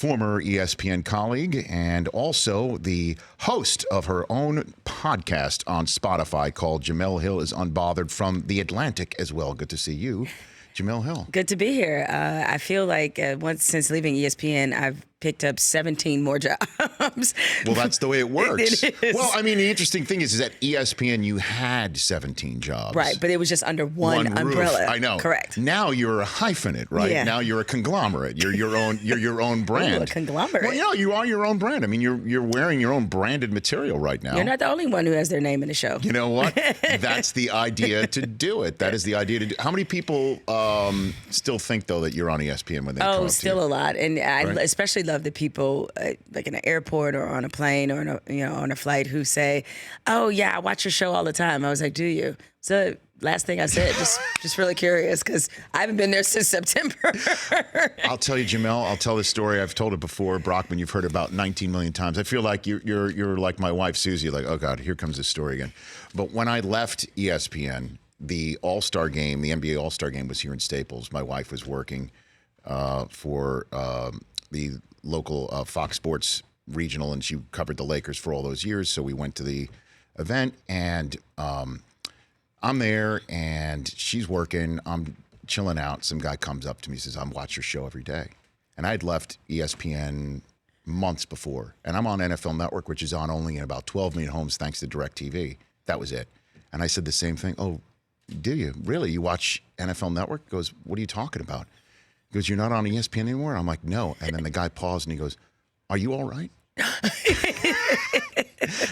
former ESPN colleague and also the host of her own podcast on Spotify called Jemele Hill is Unbothered from The Atlantic as well. Good to see you, Jemele Hill. Good to be here. I feel like since leaving ESPN, I've picked up 17 more jobs. Well, that's the way it works. It is. Well, I mean, the interesting thing is that ESPN, you had 17 jobs. Right, but it was just under one umbrella. Roof. I know. Correct. Now you're a hyphenate, right? Yeah. Now you're a conglomerate. You're your own brand. Ooh, a conglomerate. Well, you are your own brand. I mean, you're wearing your own branded material right now. You're not the only one who has their name in the show. You know what? That's the idea to do it. That is the idea to do. How many people still think though that you're on ESPN when they talk to you? Still a lot, and I Right. especially love the people like in an airport or on a plane or on a flight who say, "Oh yeah, I watch your show all the time." I was like, "Do you?" So last thing I said, just really curious because I haven't been there since September. I'll tell you, Jemele. I'll tell this story. I've told it before. Brockman, you've heard it about 19 million times. I feel like you're like my wife Susie. Like, oh God, here comes this story again. But when I left ESPN, the All-Star game, the NBA All-Star game was here in Staples. My wife was working for the local Fox Sports regional, and she covered the Lakers for all those years. So we went to the event, and I'm there, and she's working. I'm chilling out. Some guy comes up to me and says, "I watch your show every day." And I'd left ESPN months before, and I'm on NFL Network, which is on only in about 12 million homes thanks to DirecTV. That was it. And I said the same thing. "Oh, do you? Really? You watch NFL Network?" He goes, "What are you talking about?" He goes, "You're not on ESPN anymore?" I'm like, "No." And then the guy paused and he goes, "Are you all right?"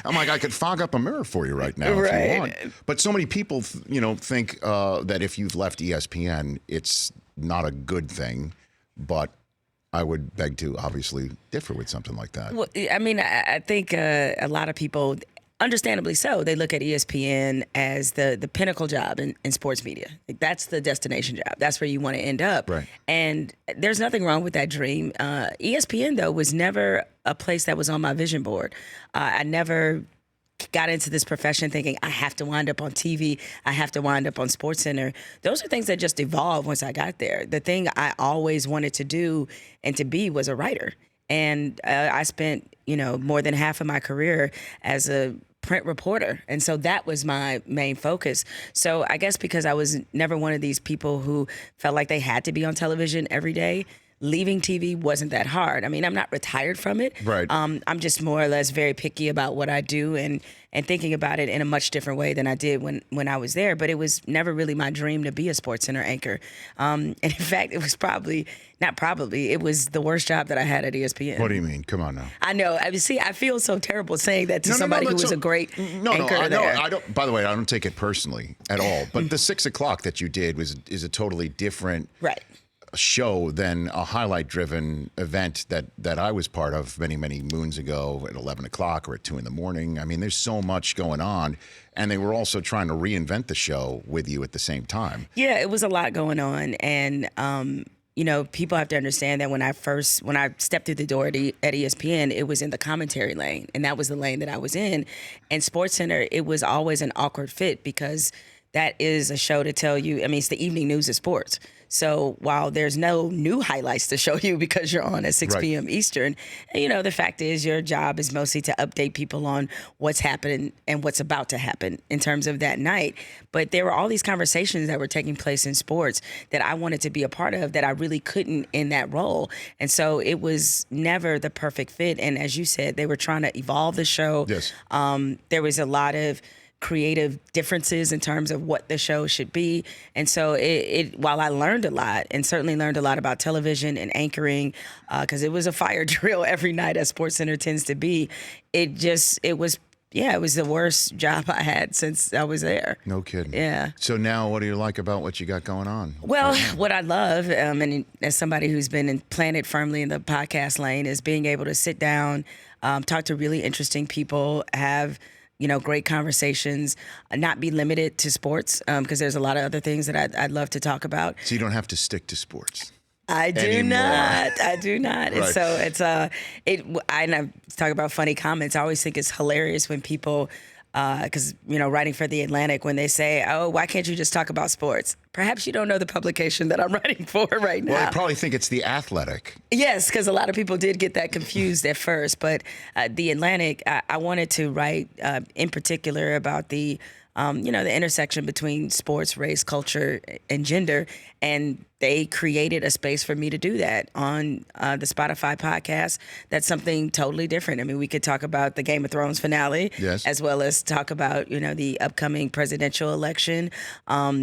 I'm like, I could fog up a mirror for you right now if you want. But so many people, think that if you've left ESPN, it's not a good thing. But I would beg to obviously differ with something like that. Well, I mean, I think a lot of people, understandably so, they look at ESPN as the pinnacle job in sports media. Like, that's the destination job. That's where you want to end up. Right. And there's nothing wrong with that dream. ESPN, though, was never a place that was on my vision board. I never got into this profession thinking I have to wind up on TV, I have to wind up on SportsCenter. Those are things that just evolved once I got there. The thing I always wanted to do and to be was a writer. And I spent, more than half of my career as a print reporter. And so that was my main focus. So I guess because I was never one of these people who felt like they had to be on television every day, leaving TV wasn't that hard. I mean, I'm not retired from it. Right. I'm just more or less very picky about what I do and thinking about it in a much different way than I did when I was there. But it was never really my dream to be a SportsCenter anchor. And in fact, it was it was the worst job that I had at ESPN. What do you mean? Come on now. I know. I feel so terrible saying that to somebody who was a great anchor there. I don't. By the way, I don't take it personally at all. But the 6 o'clock that you did is a totally different show than a highlight-driven event that I was part of many moons ago at 11 o'clock or at 2 in the morning. I mean, there's so much going on, and they were also trying to reinvent the show with you at the same time. Yeah, it was a lot going on, and people have to understand that when I stepped through the door at ESPN, it was in the commentary lane, and that was the lane that I was in. And SportsCenter, it was always an awkward fit because that is a show to tell you. I mean, it's the evening news of sports. So while there's no new highlights to show you because you're on at 6 p.m. Eastern, the fact is your job is mostly to update people on what's happening and what's about to happen in terms of that night. But there were all these conversations that were taking place in sports that I wanted to be a part of that I really couldn't in that role. And so it was never the perfect fit. And as you said, they were trying to evolve the show. Yes. There was a lot of creative differences in terms of what the show should be. And so while I learned a lot and certainly learned a lot about television and anchoring, because it was a fire drill every night as SportsCenter tends to be, it was the worst job I had since I was there. No kidding. Yeah. So now what do you like about what you got going on? Well, what I love, and as somebody who's been planted firmly in the podcast lane, is being able to sit down, talk to really interesting people, have great conversations, not be limited to sports, because there's a lot of other things that I'd love to talk about. So you don't have to stick to sports. I do not. Right. And so I talk about funny comments. I always think it's hilarious when people because, writing for The Atlantic, when they say, oh, why can't you just talk about sports? Perhaps you don't know the publication that I'm writing for right now. Well, I probably think it's The Athletic. Yes, because a lot of people did get that confused at first. But The Atlantic, I wanted to write in particular about the intersection between sports, race, culture, and gender. And they created a space for me to do that on the Spotify podcast. That's something totally different. I mean, we could talk about the Game of Thrones finale, yes, as well as talk about, the upcoming presidential election,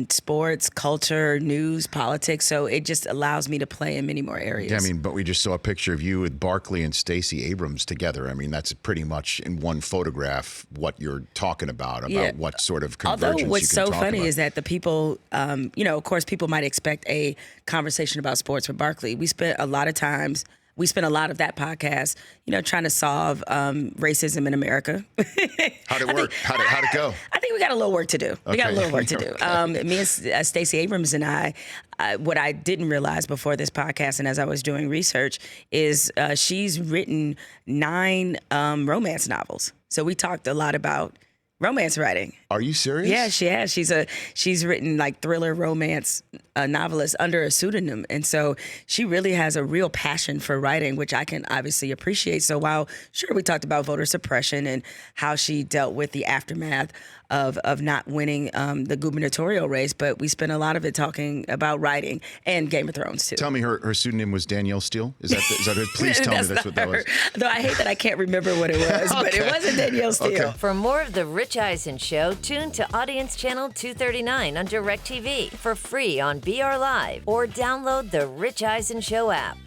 sports, culture, news, politics. So it just allows me to play in many more areas. Yeah, but we just saw a picture of you with Barkley and Stacey Abrams together. I mean, that's pretty much in one photograph what you're talking about what sort of convergence Although what's you can so talk funny about. is that the people, of course, people might expect a conversation about sports with Barkley. We spent a lot of that podcast, trying to solve racism in America. How'd it work? How'd it go? I think we got a little work to do. We got a little work to do. Okay. Me and Stacey Abrams and I, what I didn't realize before this podcast and as I was doing research is she's written 9 romance novels. So we talked a lot about romance writing. Are you serious? Yeah, she has. She's written like thriller romance novelist under a pseudonym. And so she really has a real passion for writing, which I can obviously appreciate. So while, sure, we talked about voter suppression and how she dealt with the aftermath of not winning the gubernatorial race, but we spent a lot of it talking about writing and Game of Thrones too. Tell me her pseudonym was Danielle Steele? Is that it? Please tell me that's what that was. Though I hate that I can't remember what it was, but it wasn't Danielle Steele. Okay. For more of The Rich Eisen Show, tune to Audience Channel 239 on DirecTV for free on BR Live or download the Rich Eisen Show app.